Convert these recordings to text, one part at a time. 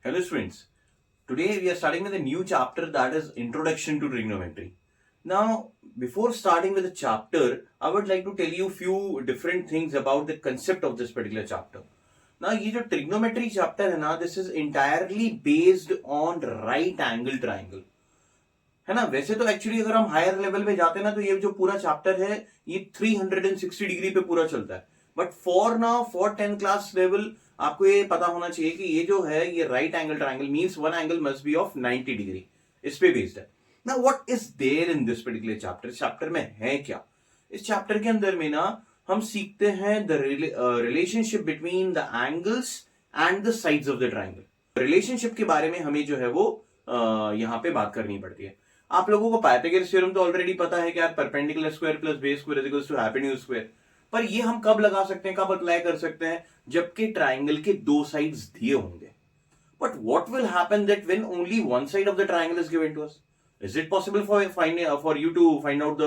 Hello students, today we are starting with a new chapter that is Introduction to Trigonometry. Now, before starting with the chapter, I would like to tell you few different things about the concept of this particular chapter. Now, ये जो trigonometry chapter है ना, this is entirely based on right angle triangle. है ना? वैसे तो actually अगर हम हायर लेवल पे जाते हैं ना तो ये जो पूरा चैप्टर है ये 360 डिग्री पे पूरा चलता है. But for now for 10 class level आपको ये पता होना चाहिए कि ये जो है ये right angle triangle means one angle must be of 90 degree. इस पे बेस्ड है. Now what is there in this particular chapter. Chapter में है क्या? इस चैप्टर के अंदर में ना हम सीखते हैं the relationship between the angles and the sides of the triangle. Relationship के बारे में हमें जो है वो यहाँ पे बात करनी पड़ती है. आप लोगों को पाइथागोरस थ्योरम तो ऑलरेडी पता है कि यार perpendicular square plus base square is equal to hypotenuse square. पर ये हम कब लगा सकते हैं, कब अप्लाई कर सकते हैं? जबकि ट्राइंगल के दो साइड्स दिए होंगे. But what will happen that when only one side of the triangle is given to us? Is it possible for you to find out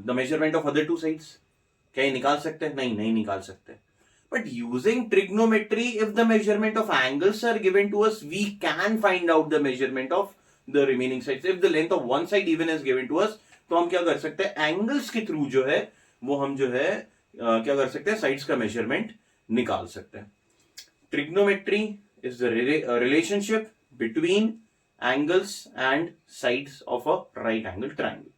the measurement of other two sides? क्या ये निकाल सकते हैं? नहीं निकाल सकते. But using trigonometry, if the measurement of angles are given to us, we can find out the measurement of the remaining sides. If the length of one side even is given to us, तो हम क्या कर सकते हैं? Angles के through जो है वो हम जो है क्या कर सकते हैं? साइड्स का मेजरमेंट निकाल सकते हैं. Trigonometry is the relationship between angles and sides of a right angle triangle.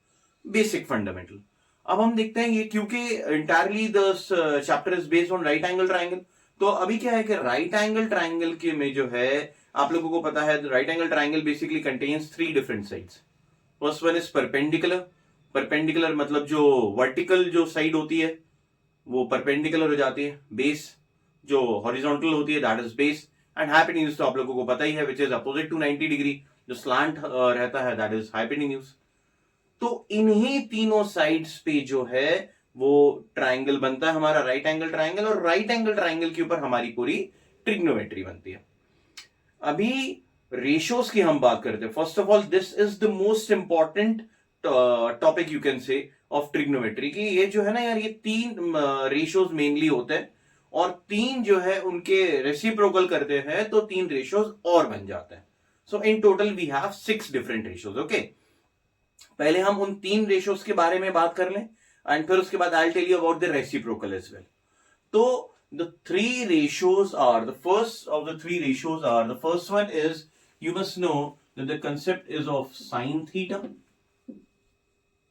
Basic fundamental. अब हम देखते हैं ये क्योंकि entirely the chapter is based on right angle triangle. तो अभी क्या है कि राइट एंगल ट्राइंगल के में जो है आप लोगों को पता है right angle triangle basically contains three different sides. First one is perpendicular. Perpendicular मतलब जो वर्टिकल जो साइड होती है वो परपेंडिकुलर हो जाती है. बेस जो हॉरिजॉन्टल होती है that is base. And hypotenuse तो आप लोगों को पता ही है which is opposite to 90 degree. जो स्लांट रहता है दैट इज हाइपोटेन्यूज. तो इन्हीं तीनों साइड्स पे जो है वो ट्राइंगल बनता है हमारा राइट एंगल ट्राइंगल. और राइट एंगल ट्राइंगल के ऊपर हमारी पूरी ट्रिग्नोमेट्री बनती है. अभी रेशियोज की हम बात करते हैं. First of all this is the most important topic you can say of trigonometry की. ये जो है ना यार ये तीन रेशियोज मेनली होते हैं और तीन जो है उनके रेसिप्रोकल करते हैं तो तीन रेशियोज और बन जाते हैं. So in total we have 6 different ratios. Okay, पहले हम उन तीन रेशियोज के बारे में बात कर लें एंड फिर उसके बाद I tell you about the reciprocal as well. तो the three ratios are the first of the three ratios are the first one is you must know that the concept is of sin theta.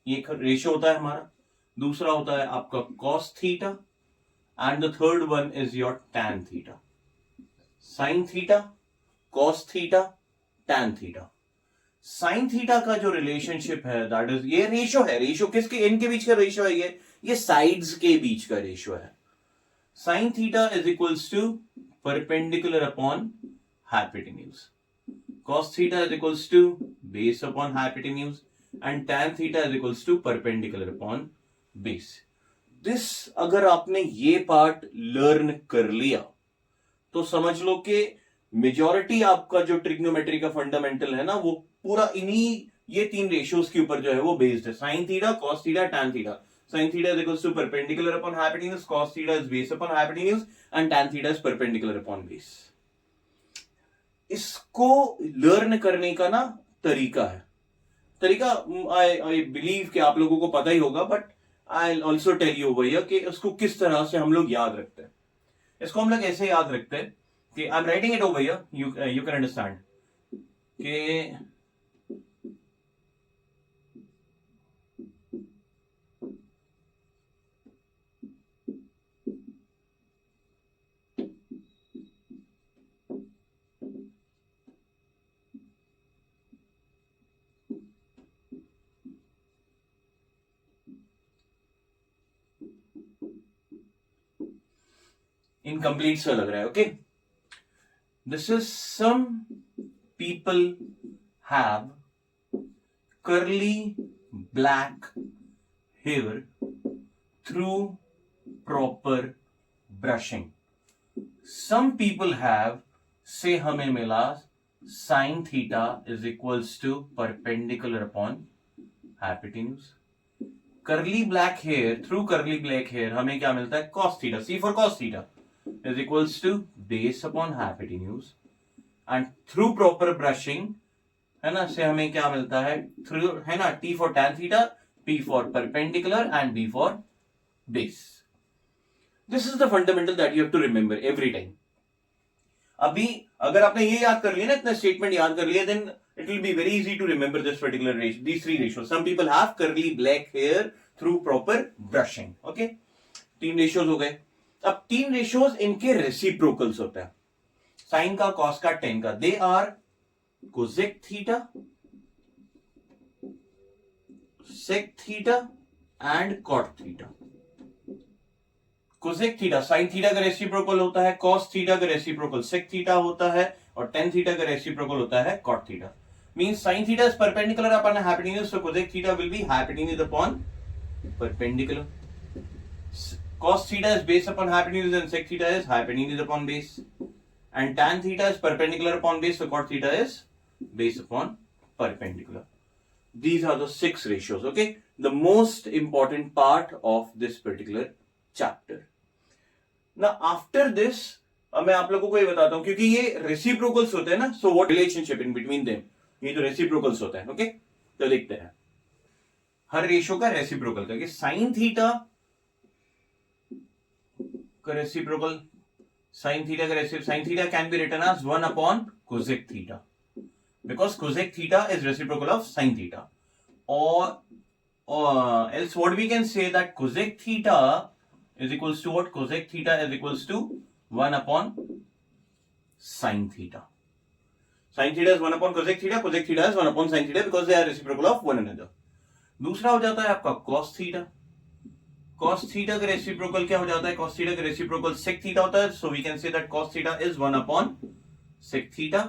ये ratio होता है हमारा. दूसरा होता है आपका cos theta and the third one is your tan theta. sin theta, cos theta, tan theta. Sign theta का जो रिलेशनशिप है दैट इज ये रेशियो है. रेशियो किसके? इनके बीच का रेशियो है. ये साइड्स के बीच का रेशियो है. Sine theta is equals to perpendicular upon hypotenuse. Cos theta is equals to base upon hypotenuse and tan theta is equals to perpendicular upon base. This अगर आपने ये पार्ट लर्न कर लिया तो समझ लो कि मेजॉरिटी आपका जो ट्रिग्नोमेट्री का फंडामेंटल है ना वो पूरा इन्हीं ये तीन रेशियोज के ऊपर जो है वो बेस्ड है. Sine theta, cos theta, tan theta. Sine theta is equals to perpendicular upon hypotenuse, cos theta is base upon hypotenuse and tan theta is perpendicular upon base. इसको लर्न करने का ना तरीका आई बिलीव कि आप लोगों को पता ही होगा but I also tell you भैया कि इसको किस तरह से हम लोग याद रखते हैं. इसको हम लोग ऐसे याद रखते हैं कि I am writing it over here, you can understand कि इनकम्प्लीट सा लग रहा है. Okay, this is some people have curly black hair through proper brushing. Some people have, say हमें मिला sin theta is equals to perpendicular upon hypotenuse. Curly black hair, through curly black hair हमें क्या मिलता है? cos theta. C for cos theta is equals to base upon hypotenuse. And through proper brushing, है ना, से हमें क्या मिलता है, थ्रू, है ना, T for tan theta, P for perpendicular and B for base. This is the fundamental that you have to remember every time. अभी अगर आपने ये याद कर लिया ना, इतना स्टेटमेंट याद कर लिया, then it will be very easy to remember this particular ratio, these three ratios. Some people have curly black hair through proper brushing. Okay, 3 ratios हो गए. अब 3 ratios इनके reciprocals होते हैं, sin का, cos का, tan का. They are cosec theta, sec theta and cot theta. Cosec theta sine theta का रेसिप्रोकल होता है, कॉस थीटा का रेसिप्रोकल सेक थीटा होता है, और टेन थीटा का रेसिप्रोकल होता है cot theta. Means sine theta is perpendicular upon hypotenuse, so cosec theta will be hypotenuse upon perpendicular. Cos theta is base upon hypotenuse and sec theta is hypotenuse upon base, and tan theta is perpendicular upon base, so cot theta is base upon perpendicular. These are the 6 ratios. Okay, the most important part of this particular chapter. Now after this, अब मैं आप लोगों को ये बताता हूं, क्योंकि ये रेसिप्रोकल्स होते हैं ना, so what relationship in between them, ये जो रेसिप्रोकल्स होते हैं. ओके, तो देखते हैं हर रेशियो का रेसिप्रोकल करके. साइन थीटा का रेसिप्रोकल, साइन थीटा का reciprocal, sine theta can be written as 1 upon cosec theta, because cosec theta is reciprocal of sin theta, or else what we can say that cosec theta is equals to what, cosec theta is equals to 1 upon sin theta. Sin theta is 1 upon cosec theta is 1 upon sin theta because they are reciprocal of one another. दूसरा हो जाता है आपका cos theta. cos theta का reciprocal क्या हो जाता है, cos theta का रेसिप्रोकल sec theta होता है, so we can say that cos theta is 1 upon sec theta.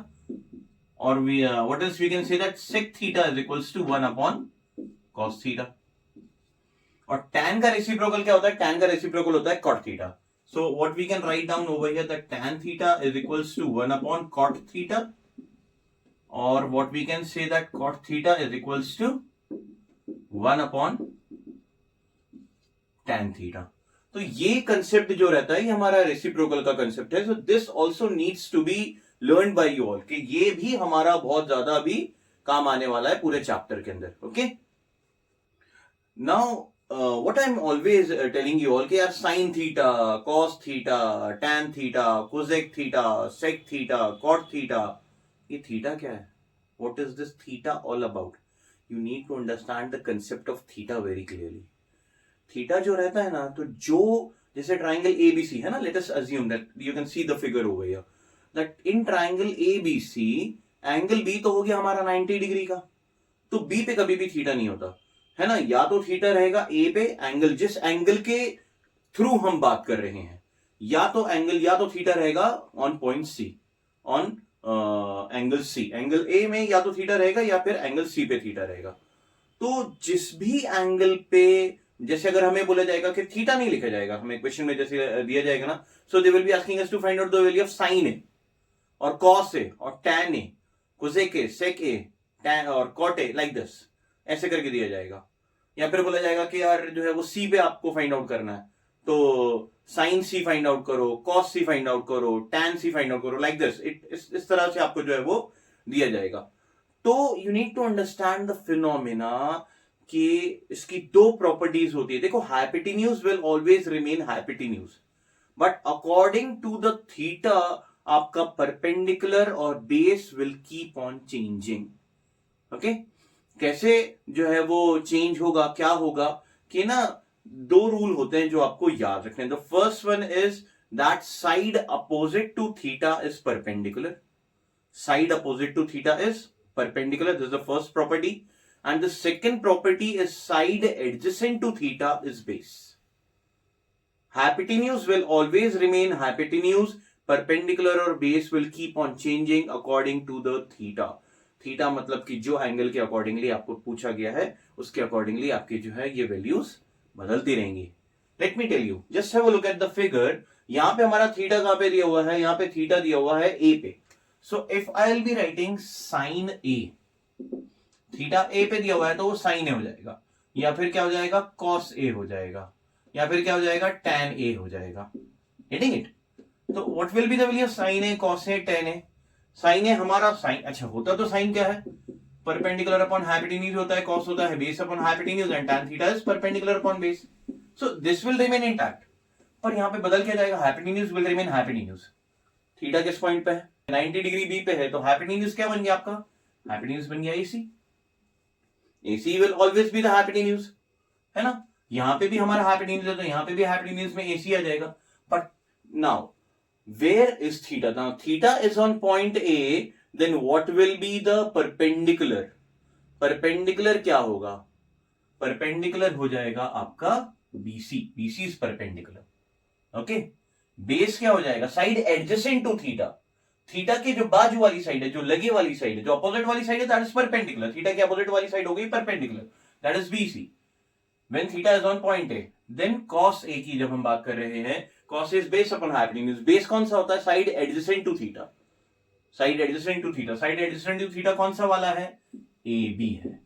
Or we what else we can say, that sec theta is equals to 1 upon cos theta. और tan का reciprocal क्या होता है, tan का reciprocal होता है cot theta. So what we can write down over here, that tan theta is equals to 1 upon cot theta, or what we can say that cot theta is equals to 1 upon tan theta. तो ये concept जो रहता है, ये हमारा reciprocal का concept है. So this also needs to be learn by you all, कि ये भी हमारा बहुत ज्यादा अभी काम आने वाला है पूरे चैप्टर के अंदर. Okay, now what I am always telling you all कि यार sine theta, cos theta, tan theta, cosec theta, sec theta, cot theta, ये थीटा क्या है, what is this theta all about. You need to understand the concept of theta very clearly. Theta जो रहता है ना, तो जो जैसे ट्राइंगल एबीसी है ना, let us assume that you can see the figure over here, that in triangle ABC angle B तो हो गया हमारा 90 डिग्री का, तो B पे कभी भी थीटा नहीं होता है ना. या तो थीटा रहेगा A पे, एंगल जिस एंगल के थ्रू हम बात कर रहे हैं, या तो थीटा रहेगा on point C, on angle C, angle A में या तो थीटा रहेगा या फिर एंगल C पे थीटा रहेगा. तो जिस भी एंगल पे, जैसे अगर हमें बोला जाएगा कि थीटा नहीं लिखा जाएगा, हमें क्वेश्चन में जैसे दिया जाएगा ना, so they will be asking us to find out the value of sine A और कॉस ए और tan A, cosec A, sec A, tan और कॉट ए, लाइक दिस ऐसे करके दिया जाएगा. या फिर बोला जाएगा कि यार जो है वो सी पे आपको फाइंड आउट करना है, तो साइन सी फाइंड आउट करो, कॉस सी फाइंड आउट करो, टैन सी फाइंड आउट करो, लाइक दिस. इस तरह से आपको जो है वो दिया जाएगा. तो you need to understand the phenomena कि इसकी 2 प्रॉपर्टीज होती है. देखो, hypotenuse will always remain hypotenuse, but according to the theta आपका परपेंडिकुलर और base will keep on changing. Okay, कैसे जो है वो चेंज होगा, क्या होगा कि ना 2 रूल होते हैं जो आपको याद रखने हैं. The first one is that side opposite to theta is perpendicular. Side opposite to theta is perpendicular, this is the first property. And the second property is side adjacent to theta is base. Hypotenuse will always remain hypotenuse, perpendicular और base will keep on changing according to the theta. Theta मतलब कि जो angle के accordingly आपको पूछा गया है, उसके अकॉर्डिंगली आपकी जो है ये वैल्यूज बदलती रहेंगी. Let me tell you, just have a look at the figure. यहाँ पे हमारा थीटा कहां पे दिया हुआ है, यहाँ पे थीटा दिया हुआ है ए पे. So if I will be writing sine A, theta A पे दिया हुआ है तो वो साइन ए हो जाएगा, या फिर क्या हो जाएगा, कॉस ए हो जाएगा, या फिर क्या हो जाएगा, tan a हो जाएगा. Getting it? तो what will be the value of sin a, cos a, tan a? Sine है हमारा साइन, अच्छा होता तो साइन क्या है, परपेंडिकुलर अपॉन हाइपोटेन्यूज होता है, कॉस होता है base upon hypotenuse and tan theta is perpendicular upon base, so this will remain intact. पर यहां पे बदल क्या जाएगा, hypotenuse will remain hypotenuse. Theta किस पॉइंट पे है, 90 डिग्री बी पे है, तो हाइपोटेन्यूज क्या बन गया आपका, हाइपोटेन्यूज बन गया AC। AC will always be the hypotenuse, है ना। यहां पे भी हमारा हाइपोटेन्यूज है तो यहां पे भी हाइपोटेन्यूज में AC आ जाएगा। But now where is theta, now theta is on point A, then what will be the perpendicular, perpendicular क्या होगा, परपेंडिकुलर हो जाएगा आपका BC, BC is perpendicular, okay. Base क्या हो जाएगा, side adjacent to theta, theta की जो बाजू वाली साइड है, जो लगे वाली साइड है, जो अपोजिट वाली साइड है, दैट इज परपेंडिकुलर, थीटा की अपोजिट वाली साइड हो गई perpendicular, that is BC। When theta is on point A, then cos A की जब हम बात कर रहे हैं, cos is base upon hypotenuse, base कौन सा होता है, side adjacent to theta, side adjacent to theta, side adjacent to theta कौन सा वाला है, AB है,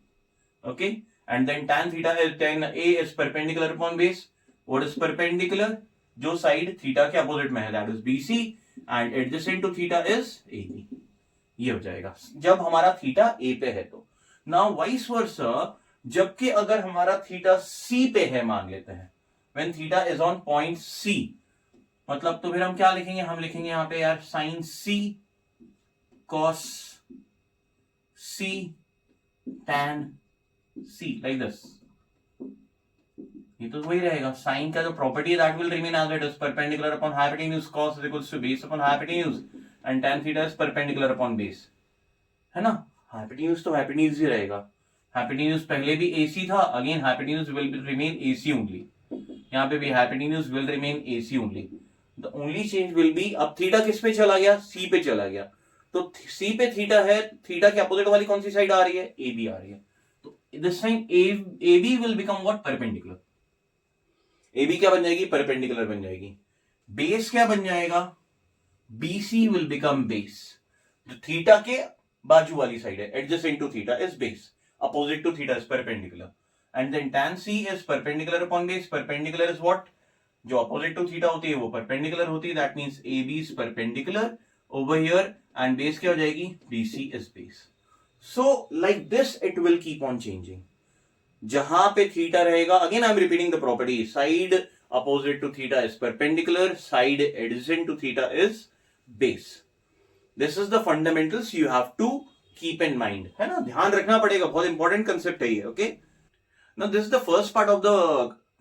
okay. And then tan theta is tan A is perpendicular upon base, what is perpendicular, जो साइड थीटा के अपोजिट में है, that is BC and adjacent to theta is AB, ये हो जाएगा जब हमारा थीटा A पे है। तो नाउ वाइस वर्सा, जबकि अगर हमारा थीटा C पे है मान लेते हैं, when theta is on point C, मतलब तो फिर हम क्या लिखेंगे, हम लिखेंगे यहां पे यार sign C cos C tan C like this, ये तो वही रहेगा, साइन का जो प्रॉपर्टी है that will remain as it is, perpendicular upon hypotenuse, cos is equals to base upon hypotenuse and tan theta is perpendicular upon base, है ना। Hypotenuse तो हाइपोटेन्यूज ही रहेगा, हाइपोटेन्यूज पहले भी AC था, again hypotenuse will remain AC only, यहाँ पे भी hypotenuse will remain AC only, the only change will be, अब थीटा किस पे चला गया, C पे चला गया, तो C पे थीटा है, थीटा के अपोजिट वाली कौन सी साइड आ रही है, AB आ रही है, तो this time AB will become what, perpendicular, AB क्या बन जाएगी, परपेंडिकुलर बन जाएगी। बेस क्या बन जाएगा, BC विल बिकम बेस, जो थीटा के बाजू वाली साइड है, adjacent to theta is base, opposite to theta is perpendicular, and then tan C is perpendicular upon base, perpendicular is what, जो अपोजिट टू थीटा होती है वो परपेंडिकुलर होती है, that means AB is perpendicular over here and base क्या हो जाएगी, BC is base, so like this it will keep on changing, जहां पे थीटा रहेगा, again I'm repeating the property, side opposite to theta is perpendicular, side adjacent to theta is base, this is the fundamentals you have to keep in mind, है ना, ध्यान रखना पड़ेगा, बहुत important concept है ये, okay। Now this is the first part of the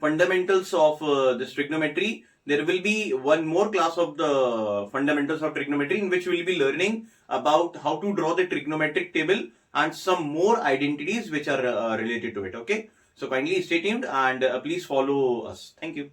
fundamentals of this trigonometry. There will be one more class of the fundamentals of trigonometry in which we will be learning about how to draw the trigonometric table and some more identities which are related to it, okay. So kindly stay tuned and please follow us. Thank you.